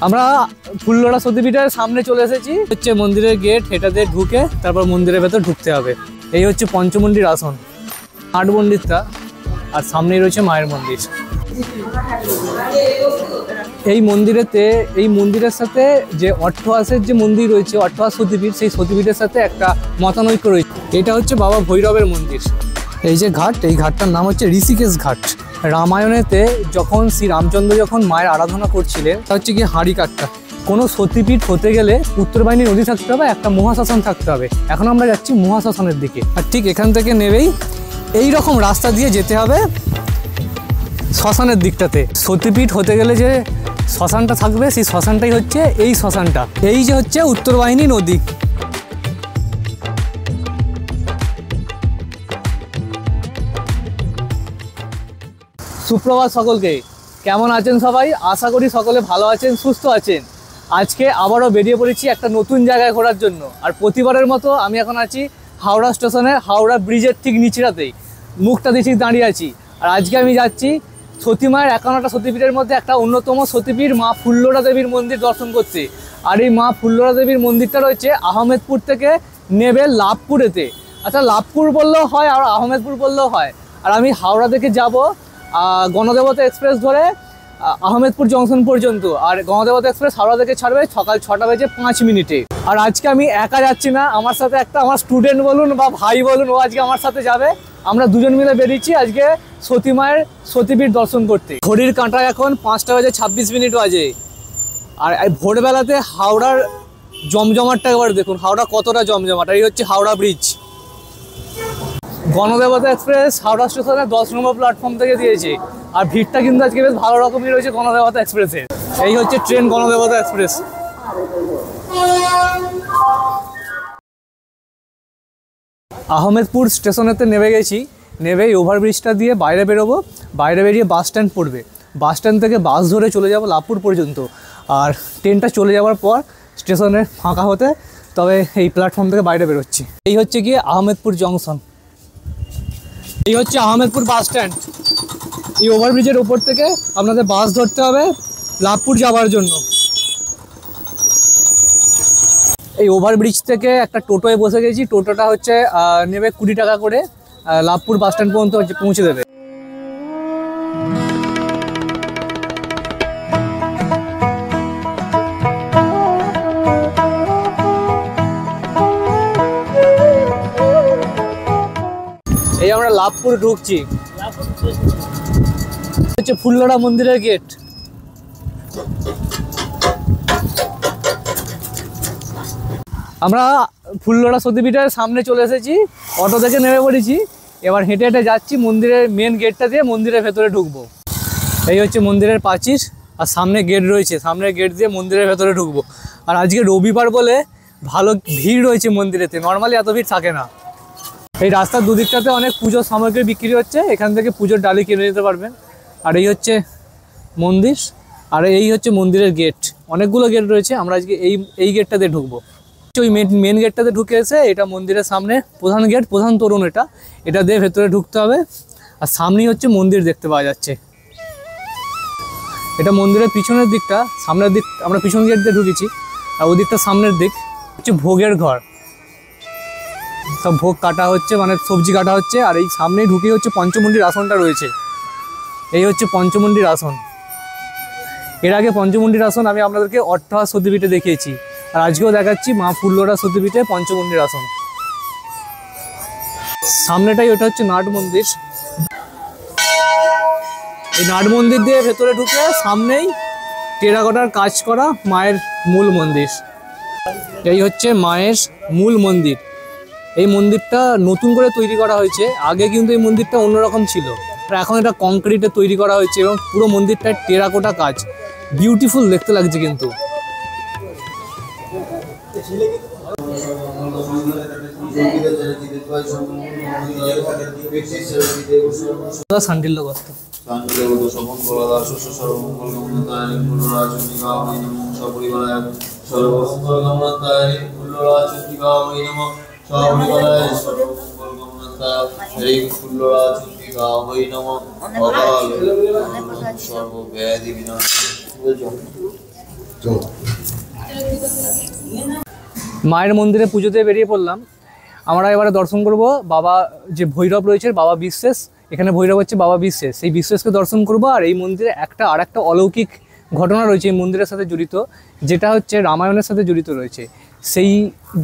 আমরা ফুল্লরা সতীপীঠের সামনে চলে এসেছি। হচ্ছে মন্দিরের গেট, এটাতে ঢুকে তারপর মন্দিরের ভেতর ঢুকতে হবে। এই হচ্ছে পঞ্চমুণ্ডির আসন, আট মন্দিরটা, আর সামনেই রয়েছে মায়ের মন্দির। এই মন্দিরের সাথে যে অট্টহাসের যে মন্দির রয়েছে, অট্টহাস সতীপীঠ, সেই সতীপীঠের সাথে একটা মতানৈক্য রয়েছে। এটা হচ্ছে বাবা ভৈরবের মন্দির। এই যে ঘাট, এই ঘাটটার নাম হচ্ছে ঋষিকেশ ঘাট। রামায়ণেতে যখন শ্রী রামচন্দ্র যখন মায়ের আরাধনা করছিলেন, তা হচ্ছে কি হাঁড়ি কাঠটা। কোনো সতীপীঠ হতে গেলে উত্তরবাহিনী নদী থাকতে হবে, একটা মহাশ্মশান থাকতে হবে। এখন আমরা যাচ্ছি মহাশ্মশানের দিকে। আর ঠিক এখান থেকে নেবেই এই রকম রাস্তা দিয়ে যেতে হবে শ্মশানের দিকটাতে। সতীপীঠ হতে গেলে যে শ্মশানটা থাকবে, সেই শ্মশানটাই হচ্ছে এই শ্মশানটা। এই যে হচ্ছে উত্তরবাহিনী নদী। সুপ্রভাত সকলকে, কেমন আছেন সবাই? আশা করি সকলে ভালো আছেন, সুস্থ আছেন। আজকে আবারও বেরিয়ে পড়েছি একটা নতুন জায়গায় ঘোরার জন্য। আর প্রতিবারের মতো আমি এখন আছি হাওড়া স্টেশনে, হাওড়া ব্রিজের ঠিক নিচেটাতেই, মুখটা দিয়ে ঠিক দাঁড়িয়ে আছি। আর আজকে আমি যাচ্ছি সতী মায়ের 51টা সতীপীঠের মধ্যে একটা অন্যতম সতীপীঠ মা ফুল্লরা দেবীর মন্দির দর্শন করতে। আর এই মা ফুল্লরা দেবীর মন্দিরটা রয়েছে আহমেদপুর থেকে নেবে লাভপুরেতে। আচ্ছা, লাভপুর বললেও হয় আর আহমেদপুর বললেও হয়। আর আমি হাওড়া থেকে যাব গণদেবতা এক্সপ্রেস ধরে আহমেদপুর জংশন পর্যন্ত। আর গণদেবতা এক্সপ্রেস হাওড়া থেকে ছাড়বে সকাল 6:05। আর আজকে আমি একা যাচ্ছি না, আমার সাথে একটা আমার স্টুডেন্ট বলুন বা ভাই বলুন, ও আজকে আমার সাথে যাবে। আমরা দুজন মিলে বেরিয়েছি আজকে সতী মায়ের সতীপীঠ দর্শন করতে। ঘড়ির কাঁটায় এখন 5:26 বাজে। আর ভোরবেলাতে হাওড়ার জমজমাটটা একবার দেখুন, হাওড়া কতটা জমজমাট। এই হচ্ছে হাওড়া ব্রিজ। গণদেবতা এক্সপ্রেস হাওড়া স্টেশনে 10 নম্বর প্ল্যাটফর্ম থেকে দিয়েছে। আর ভিড়টা কিন্তু আজকে বেশ ভালো রকমই রয়েছে গণদেবতা এক্সপ্রেসের। এই হচ্ছে ট্রেন গণদেবতা এক্সপ্রেস। আহমেদপুর স্টেশনেতে নেমে গেছি। নেমে ওভারব্রিজটা দিয়ে বাইরে বেরোবো। বাইরে বেরিয়ে বাস স্ট্যান্ড পড়বে। বাস স্ট্যান্ড থেকে বাস ধরে চলে যাব লাভপুর পর্যন্ত। আর ট্রেনটা চলে যাওয়ার পর স্টেশনে ফাঁকা হতে তবে এই প্ল্যাটফর্ম থেকে বাইরে বেরোচ্ছি। এই হচ্ছে গিয়ে আহমেদপুর জংশন। এই হচ্ছে আহমেদপুর বাস স্ট্যান্ড। এই ওভারব্রিজের ওপর থেকে আপনাদের বাস ধরতে হবে লাভপুর যাওয়ার জন্য। এই ওভারব্রিজ থেকে একটা টোটোয় বসে গেছি। টোটোটা হচ্ছে নেবে 20 টাকা করে, লাভপুর বাস স্ট্যান্ড পর্যন্ত পৌঁছে দেবে। এই আমরা লাভপুর ঢুকছি। হচ্ছে ফুল্লরা মন্দিরের গেট। আমরা ফুল্লরা সতীপীঠের সামনে চলে এসেছি, অটো থেকে নেমে পড়েছি। এবার হেঁটে হেঁটে যাচ্ছি মন্দিরের মেন গেটটা দিয়ে মন্দিরের ভেতরে ঢুকবো। এই হচ্ছে মন্দিরের প্রাচীর, আর সামনে গেট রয়েছে, সামনের গেট দিয়ে মন্দিরের ভেতরে ঢুকবো। আর আজকে রবিবার বলে ভালো ভিড় রয়েছে মন্দিরেতে, নর্মালি এত ভিড় থাকে না। এই রাস্তার দুদিকটাতে অনেক পুজোর সামগ্রী বিক্রি হচ্ছে, এখান থেকে পুজোর ডালি কিনে নিতে পারবেন। আর এই হচ্ছে মন্দির, আর এই হচ্ছে মন্দিরের গেট। অনেকগুলো গেট রয়েছে, আমরা আজকে এই গেটটাতে ঢুকবো। ওই মেন গেটটাতে ঢুকে এসে, এটা মন্দিরের সামনে প্রধান গেট, প্রধান তোরণ এটা দিয়ে ভেতরে ঢুকতে হবে। আর সামনেই হচ্ছে মন্দির দেখতে পাওয়া যাচ্ছে। এটা মন্দিরের পিছনের দিকটা, সামনের দিক আমরা পিছন গেট দিয়ে ঢুকেছি। আর ওই দিকটা সামনের দিক হচ্ছে ভোগের ঘর, সব ভোগ কাটা হচ্ছে, মানে সবজি কাটা হচ্ছে। আর এই সামনেই ঢুকেই হচ্ছে পঞ্চমুণ্ডির আসনটা রয়েছে। এই হচ্ছে পঞ্চমুণ্ডির আসন। এর আগে পঞ্চমুণ্ডির আসন আমি আপনাদেরকে অট্টহাস সতীপীঠে দেখিয়েছি, আর আজকেও দেখাচ্ছি মা ফুল্লরা সতীপীঠে পঞ্চমুণ্ডির আসন। সামনেটাই ওটা হচ্ছে নাট মন্দির। এই নাট মন্দির দিয়ে ভেতরে ঢুকে সামনেই টেরাকোটার কাজ করা মায়ের মূল মন্দির। এই হচ্ছে মায়ের মূল মন্দির। এই মন্দিরটা নতুন করে তৈরি করা হয়েছে, আগে কিন্তু এই মন্দিরটা অন্যরকম ছিল। এখন এটা কংক্রিটে তৈরি করা হয়েছে এবং পুরো মন্দিরটা টেরাকোটা কাজ, বিউটিফুল দেখতে লাগছে কিন্তু। সান্ডিল গস্ত মায়ের মন্দিরে পুজো দিয়ে বেরিয়ে পড়লাম। আমরা এবারে দর্শন করব বাবা যে ভৈরব রয়েছে, বাবা বিশ্বেশ। এখানে ভৈরব হচ্ছে বাবা বিশ্বেশ, সেই বিশ্বেশকে দর্শন করব। আর এই মন্দিরে আর একটা অলৌকিক ঘটনা রয়েছে এই মন্দিরের সাথে জড়িত, যেটা হচ্ছে রামায়ণের সাথে জড়িত রয়েছে। সেই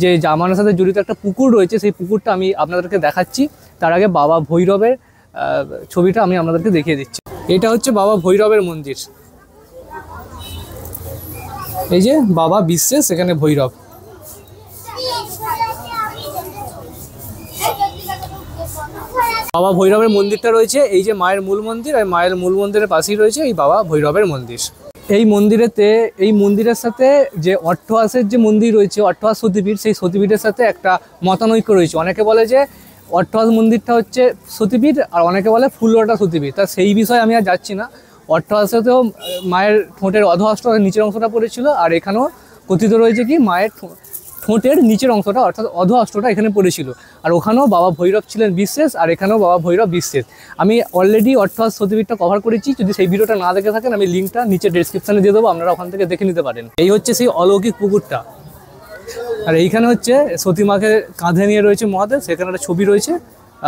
যে রামায়ণের সাথে জড়িত একটা পুকুর রয়েছে, সেই পুকুরটা আমি আপনাদেরকে দেখাচ্ছি। তার আগে বাবা ভৈরবের ছবিটা আমি আপনাদেরকে দেখিয়ে দিচ্ছি। এটা হচ্ছে বাবা ভৈরবের মন্দির। এই যে বাবা বিশ্বেশ, এখানে ভৈরব। বাবা ভৈরবের মন্দিরটা রয়েছে এই যে মায়ের মূল মন্দির, আর মায়ের মূল মন্দিরের পাশেই রয়েছে এই বাবা ভৈরবের মন্দির। এই মন্দিরের সাথে যে অট্টহাসের যে মন্দির রয়েছে, অট্টহাস সতীপীঠ, সেই সতীপীঠের সাথে একটা মতানৈক্য রয়েছে। অনেকে বলে যে অট্টহাস মন্দিরটা হচ্ছে সতীপীঠ, আর অনেকে বলে ফুলওয়াটা সতীপীঠ। তা সেই বিষয়ে আমি আর যাচ্ছি না। অট্টহাসেতেও মায়ের ঠোঁটের অধহস্তটার নিচের অংশটা পড়েছিল, আর এখানেও কথিত রয়েছে কি মায়ের ঠোঁটের নিচের অংশটা অর্থাৎ অধহস্তটা এখানে পড়েছিল। আর ওখানেও বাবা ভৈরব ছিলেন বিশ্বেশ, আর এখানেও বাবা ভৈরব বিশ্বেশ। আমি অলরেডি অট্টহাস সতীপীঠটা কভার করেছি। যদি সেই ভিডিওটা না দেখে থাকেন, আমি লিঙ্কটা নিচে ডেসক্রিপশানে দিয়ে দেবো, আপনারা ওখান থেকে দেখে নিতে পারেন। এই হচ্ছে সেই অলৌকিক পুকুরটা। আর এইখানে হচ্ছে সতীমাকে কাঁধে নিয়ে রয়েছে মহাদেব, সেখানে একটা ছবি রয়েছে।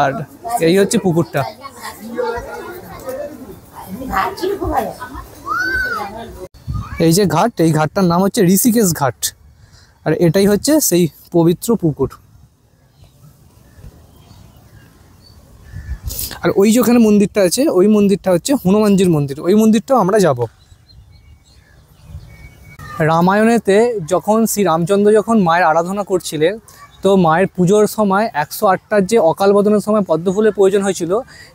আর এই হচ্ছে পুকুরটা। এই যে ঘাট, এই ঘাটটার নাম হচ্ছে ঋষিকেশ ঘাট। আর এটাই হচ্ছে সেই পবিত্র পুকুর। আর ওই যেখানে মন্দিরটা আছে, ওই মন্দিরটা হচ্ছে হনুমানজির মন্দির। ওই মন্দিরটাও আমরা যাব। রামায়ণেতে যখন শ্রী রামচন্দ্র যখন মায়ের আরাধনা করছিলেন, তো মায়ের পুজোর সময় 108টার যে অকাল বোধনের সময় পদ্মফুলের প্রয়োজন হয়েছিল,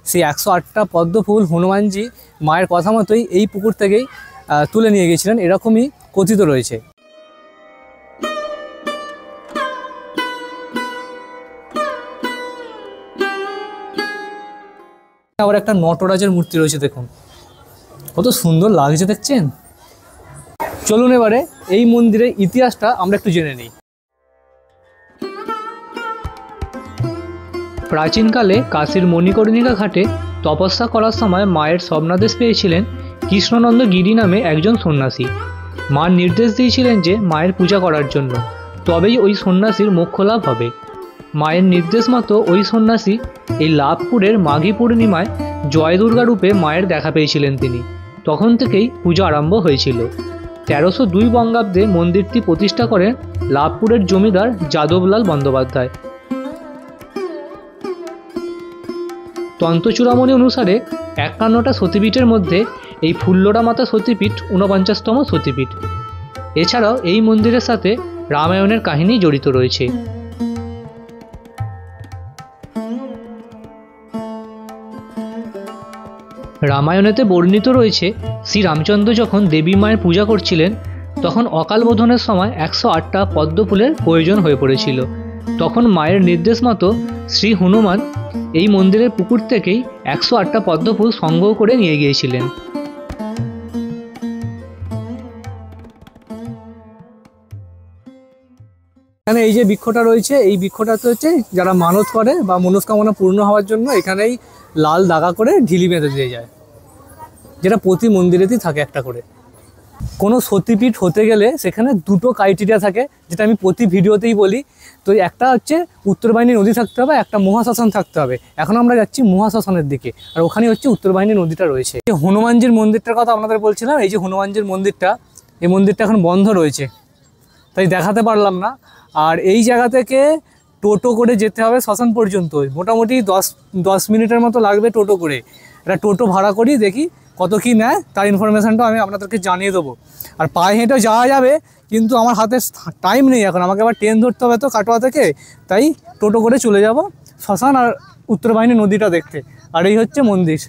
সেই 108টা পদ্মফুল হনুমানজি মায়ের কথা মতোই এই পুকুর থেকেই তুলে নিয়ে গিয়েছিলেন, এরকমই কথিত রয়েছে। আবার একটা নটরাজের মূর্তি রয়েছে, দেখুন কত সুন্দর লাগছে, দেখছেন? চলুন এবারে এই মন্দিরের ইতিহাসটা আমরা একটু জেনে নিই। প্রাচীনকালে কাশীর মণিকর্ণিকা ঘাটে তপস্যা করার সময় মায়ের স্বপ্নাদেশ পেয়েছিলেন কৃষ্ণনন্দ গিরি নামে একজন সন্ন্যাসী। মা নির্দেশ দিয়েছিলেন যে মায়ের পূজা করার জন্য, তবেই ওই সন্ন্যাসীর মোক্ষ লাভ হবে। মায়ের নির্দেশ মতো ওই সন্ন্যাসী এই লাভপুরের মাঘী পূর্ণিমায় জয় দুর্গা রূপে মায়ের দেখা পেয়েছিলেন তিনি। তখন থেকেই পূজা আরম্ভ হয়েছিল। 1302 বঙ্গাব্দে মন্দিরটি প্রতিষ্ঠা করেন লাভপুরের জমিদার যাদবলাল বন্দ্যোপাধ্যায়। তন্ত্রচূড়ামণি অনুসারে 51টা সতীপীঠের মধ্যে এই ফুল্লরা মাতা সতীপীঠ 49তম সতীপীঠ। এছাড়াও এই মন্দিরের সাথে রামায়ণের কাহিনী জড়িত রয়েছে। রামায়ণেতে বর্ণিত রয়েছে শ্রী রামচন্দ্র যখন দেবী মায়ের পূজা করছিলেন, তখন অকাল বোধনের সময় 108টা পদ্মফুলের প্রয়োজন হয়ে পড়েছিল। তখন মায়ের নির্দেশ মতো শ্রী হনুমান এই মন্দিরের পুকুর থেকেই 108টা পদ্মফুল সংগ্রহ করে নিয়ে গিয়েছিলেন। এখানে এই যে বৃক্ষটা রয়েছে, এই বৃক্ষটাতে হচ্ছে যারা মানত করে বা মনস্কামনা পূর্ণ হওয়ার জন্য এখানেই লাল দাগা করে ঢিলি বেঁধে দিয়ে যায়, যেটা প্রতি মন্দিরেতেই থাকে একটা করে। কোনো সতীপীঠ হতে গেলে সেখানে দুটো ক্রাইটেরিয়া থাকে, যেটা আমি প্রতি ভিডিওতেই বলি। তো একটা হচ্ছে উত্তরবাহিনী নদী থাকতে হবে, একটা মহাশ্মশান থাকতে হবে। এখন আমরা যাচ্ছি মহাশ্মশানের দিকে, আর ওখানে হচ্ছে উত্তরবাহিনী নদীটা রয়েছে। এই হনুমানজির মন্দিরটার কথা আপনাদের বলছিলাম, এই যে হনুমানজির মন্দিরটা, এই মন্দিরটা এখন বন্ধ রয়েছে, তাই দেখাতে পারলাম না। আর এই জায়গা থেকে টোটো করে যেতে হবে শ্মশান পর্যন্ত, মোটামুটি 10 মিনিটের মতো লাগবে টোটো করে। একটা টোটো ভাড়া করি, দেখি কত কি নেয়, তার ইনফরমেশানটা আমি আপনাদেরকে জানিয়ে দেবো। আর পায়ে হেঁটেও যাওয়া যাবে, কিন্তু আমার হাতে টাইম নেই এখন, আমাকে আবার ট্রেন ধরতে হবে তো কাটোয়া থেকে, তাই টোটো করে চলে যাব শ্মশান আর উত্তরবাহিনী নদীটা দেখতে। আর এই হচ্ছে মন্দির।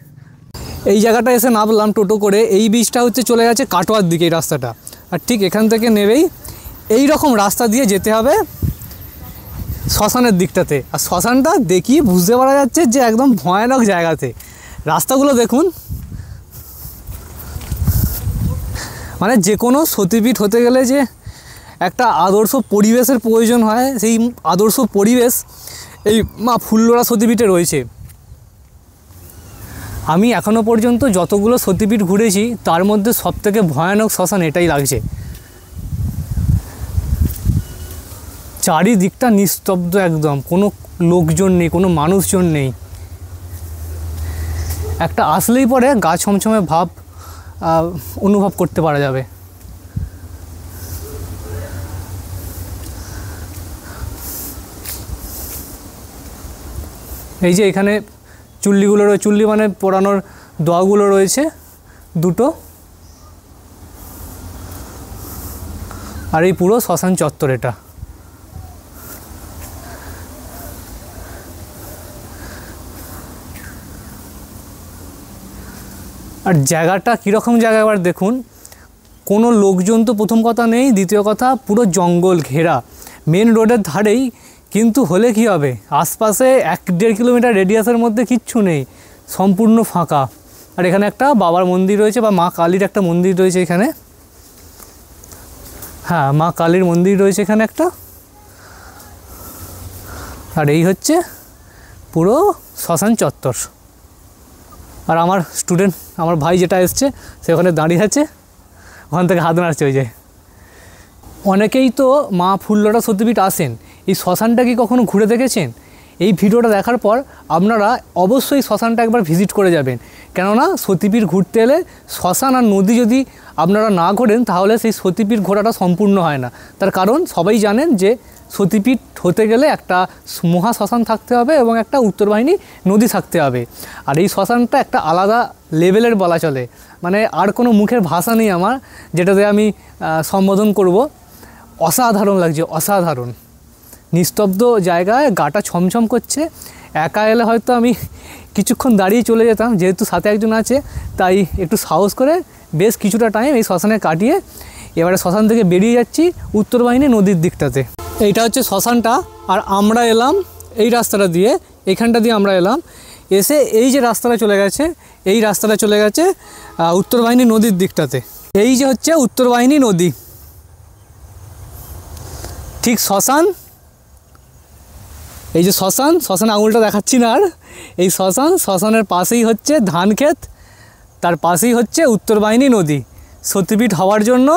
এই জায়গাটা এসে নামলাম টোটো করে, এই ব্রিজটা হচ্ছে চলে গেছে কাটোয়ার দিকে এই রাস্তাটা। আর ঠিক এখান থেকে নেবেই এই রকম রাস্তা দিয়ে যেতে হবে শ্মশানের দিকটাতে। আর শ্মশানটা দেখি বুঝতে পারা যাচ্ছে যে একদম ভয়ানক জায়গাতে। রাস্তাগুলো দেখুন, মানে যে কোনো সতীপীঠ হতে গেলে যে একটা আদর্শ পরিবেশের প্রয়োজন হয়, সেই আদর্শ পরিবেশ এই মা ফুল্লরা সতীপীঠে রয়েছে। আমি এখনও পর্যন্ত যতগুলো সতীপীঠ ঘুরেছি তার মধ্যে সবথেকে ভয়ানক শ্মশান এটাই লাগছে। চারিদিকটা নিস্তব্ধ একদম, কোনো লোকজন নেই, কোনো মানুষজন নেই। একটা আসলেই পরে গা ছমছমে ভাব অনুভব করতে পারা যাবে। এই যে এখানে চুল্লিগুলো রয়েছে, চুল্লি মানে পোড়ানোর দোয়াগুলো রয়েছে দুটো, আর এই পুরো শ্মশান চত্বর এটা। আর জায়গাটা কীরকম জায়গা এবার দেখুন, কোনো লোকজন তো প্রথম কথা নেই, দ্বিতীয় কথা পুরো জঙ্গল ঘেরা, মেন রোডের ধারেই, কিন্তু হলে কি হবে, আশপাশে 1-1.5 কিলোমিটার রেডিয়াসের মধ্যে কিচ্ছু নেই, সম্পূর্ণ ফাঁকা। আর এখানে একটা বাবার মন্দির রয়েছে, বা মা কালীর একটা মন্দির রয়েছে এখানে, হ্যাঁ মা কালীর মন্দির রয়েছে এখানে একটা। আর এই হচ্ছে পুরো শ্মশান চত্বর। আর আমার স্টুডেন্ট, আমার ভাই যেটা এসছে সে ওখানে দাঁড়িয়ে আছে, ওখান থেকে হাত নাড়ছে ওই যে। অনেকেই তো মা ফুল্লরা সতীপীঠ আসেন, এই শ্মশানটা কি কখনো ঘুরে দেখেছেন? এই ভিডিওটা দেখার পর আপনারা অবশ্যই শ্মশানটা একবার ভিজিট করে যাবেন, কেননা সতীপীঠ ঘুরতে এলে শ্মশান আর নদী যদি আপনারা না ঘোরেন তাহলে সেই সতীপীঠ ঘোরাটা সম্পূর্ণ হয় না। তার কারণ সবাই জানেন যে সতীপীঠ হতে গেলে একটা মহা শ্মশান থাকতে হবে এবং একটা উত্তরবাহিনী নদী থাকতে হবে। আর এই শ্মশানটা একটা আলাদা লেভেলের বলা চলে, মানে আর কোনো মুখের ভাষা নেই আমার যেটাতে আমি সম্বোধন করব। অসাধারণ লাগছে, অসাধারণ নিস্তব্ধ জায়গায়, গাটা ছমছম করছে। একা এলে হয়তো আমি কিছুক্ষণ দাঁড়িয়ে চলে যেতাম, যেহেতু সাথে একজন আছে তাই একটু সাহস করে বেশ কিছুটা টাইম এই শ্মশানে কাটিয়ে এবারে শ্মশান থেকে বেরিয়ে যাচ্ছি উত্তরবাহিনী নদীর দিকটাতে। এইটা হচ্ছে শ্মশানটা, আর আমরা এলাম এই রাস্তাটা দিয়ে, এইখানটা দিয়ে আমরা এলাম, এসে এই যে রাস্তাটা চলে গেছে, এই রাস্তাটা চলে গেছে উত্তরবাহিনী নদীর দিকটাতে। এই যে হচ্ছে উত্তরবাহিনী নদী, ঠিক শ্মশান, এই যে শ্মশান, শ্মশানে আঙুলটা দেখাচ্ছি না আর, এই শ্মশান, শ্মশানের পাশেই হচ্ছে ধান ক্ষেত, তার পাশেই হচ্ছে উত্তরবাহিনী নদী। সতীপীঠ হওয়ার জন্য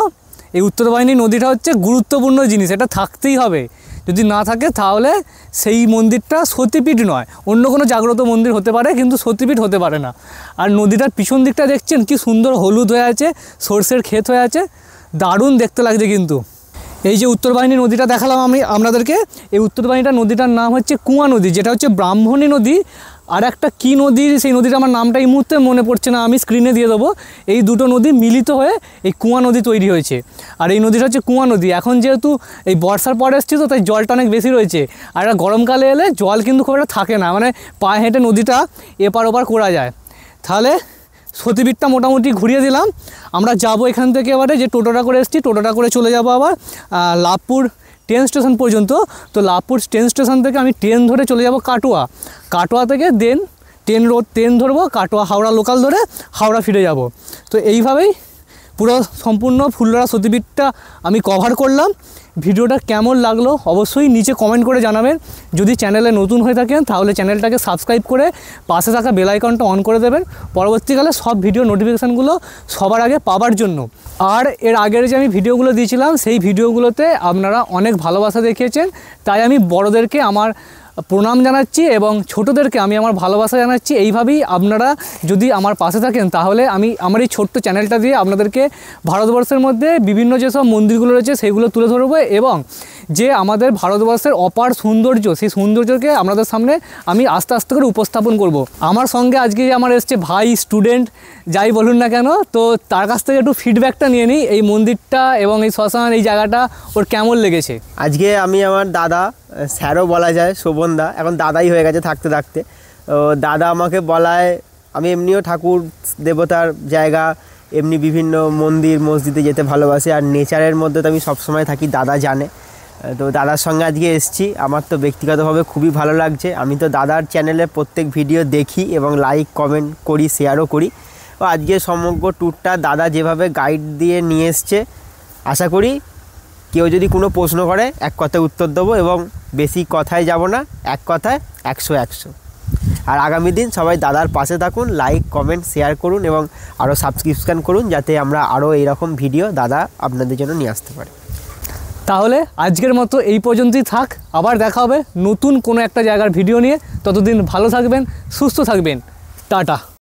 এই উত্তরবাহিনী নদীটা হচ্ছে গুরুত্বপূর্ণ জিনিস, এটা থাকতেই হবে। যদি না থাকে তাহলে সেই মন্দিরটা সতীপীঠ নয়, অন্য কোনো জাগ্রত মন্দির হতে পারে কিন্তু সতীপীঠ হতে পারে না। আর নদীটার পিছন দিকটা দেখছেন কি সুন্দর হলুদ হয়ে আছে, সর্ষের ক্ষেত হয়ে আছে, দারুণ দেখতে লাগছে। কিন্তু এই যে উত্তরবাহিনী নদীটা দেখালাম আমি আপনাদেরকে, এই উত্তরবাহিনীটা নদীটার নাম হচ্ছে কুয়া নদী, যেটা হচ্ছে ব্রাহ্মণী নদী। আর একটা কী নদী, সেই নদীটা আমার নামটা এই মুহূর্তে মনে পড়ছে না, আমি স্ক্রিনে দিয়ে দেবো। এই দুটো নদী মিলিত হয়ে এই কুয়া নদী তৈরি হয়েছে। আর এই নদীটা হচ্ছে কুয়া নদী। এখন যেহেতু এই বর্ষার পরে এসছি তো তাই জলটা অনেক বেশি রয়েছে, আর গরমকালে এলে জল কিন্তু খুব একটা থাকে না, মানে পায়ে হেঁটে নদীটা এপার ওপার করা যায়। তাহলে সতীপীঠটা মোটামুটি ঘুরিয়ে দিলাম। আমরা যাব এখান থেকে এবারে, যে টোটোটা করে এসেছি টোটোটা করে চলে যাব আবার লাভপুর ট্রেন স্টেশন পর্যন্ত। তো লাভপুর ট্রেন স্টেশন থেকে আমি ট্রেন ধরে চলে যাব কাটোয়া, কাটোয়া থেকে দেন ট্রেন ধরবো, কাটোয়া হাওড়া লোকাল ধরে হাওড়া ফিরে যাব। তো এইভাবেই পুরো সম্পূর্ণ ফুল্লরা সতীপীঠটা আমি কভার করলাম। ভিডিওটা কেমন লাগলো অবশ্যই নিচে কমেন্ট করে জানাবেন। যদি চ্যানেলে নতুন হয়ে থাকেন তাহলে চ্যানেলটাকে সাবস্ক্রাইব করে পাশে থাকা বেল আইকনটা অন করে দেবেন, পরবর্তীকালে সব ভিডিও নোটিফিকেশানগুলো সবার আগে পাওয়ার জন্য। আর এর আগের যে আমি ভিডিওগুলো দিয়েছিলাম সেই ভিডিওগুলোতে আপনারা অনেক ভালোবাসা দেখিয়েছেন, তাই আমি বড়দেরকে আমার প্রণাম জানাচ্ছি এবং ছোটদেরকে আমি আমার ভালোবাসা জানাচ্ছি। এইভাবেই আপনারা যদি আমার পাশে থাকেন তাহলে আমি আমার এই ছোট্ট চ্যানেলটা দিয়ে আপনাদেরকে ভারতবর্ষের মধ্যে বিভিন্ন যেসব মন্দিরগুলো রয়েছে সেইগুলো তুলে ধরবো, এবং যে আমাদের ভারতবর্ষের অপার সৌন্দর্য, সেই সৌন্দর্যকে আপনাদের সামনে আমি আস্তে আস্তে করে উপস্থাপন করব। আমার সঙ্গে আজকে যে আমার এসছে ভাই, স্টুডেন্ট যাই বলুন না কেন, তো তার কাছ থেকে একটু ফিডব্যাকটা নিয়ে নিই এই মন্দিরটা এবং এই শ্মশান, এই জায়গাটা ওর কেমন লেগেছে। আজকে আমি আমার দাদা, স্যারও বলা যায়, শোভনদা, এখন দাদাই হয়ে গেছে থাকতে থাকতে। দাদা আমাকে বলায়, আমি এমনিও ঠাকুর দেবতার জায়গা, এমনি বিভিন্ন মন্দির মসজিদে যেতে ভালোবাসি, আর নেচারের মধ্যে তো আমি সবসময় থাকি, দাদা জানে। তো দাদার সঙ্গে আজকে এসেছি, আমার তো ব্যক্তিগতভাবে খুবই ভালো লাগছে। আমি তো দাদার চ্যানেলে প্রত্যেক ভিডিও দেখি এবং লাইক কমেন্ট করি, শেয়ারও করি। ও আজকে সমগ্র ট্যুরটা দাদা যেভাবে গাইড দিয়ে নিয়ে এসছে, আশা করি কেউ যদি কোনো প্রশ্ন করে এক কথায় উত্তর দেবো এবং বেশি কথায় যাব না, এক কথায় 100। আর আগামী দিন সবাই দাদার পাশে থাকুন, লাইক কমেন্ট শেয়ার করুন এবং আরও সাবস্ক্রিপশান করুন, যাতে আমরা আরও এইরকম ভিডিও দাদা আপনাদের জন্য নিয়ে আসতে পারি। তাহলে আজকের মতো এই পর্যন্তই থাক, আবার দেখা হবে নতুন কোনো একটা জায়গার ভিডিও নিয়ে। ততদিন ভালো থাকবেন, সুস্থ থাকবেন, টাটা।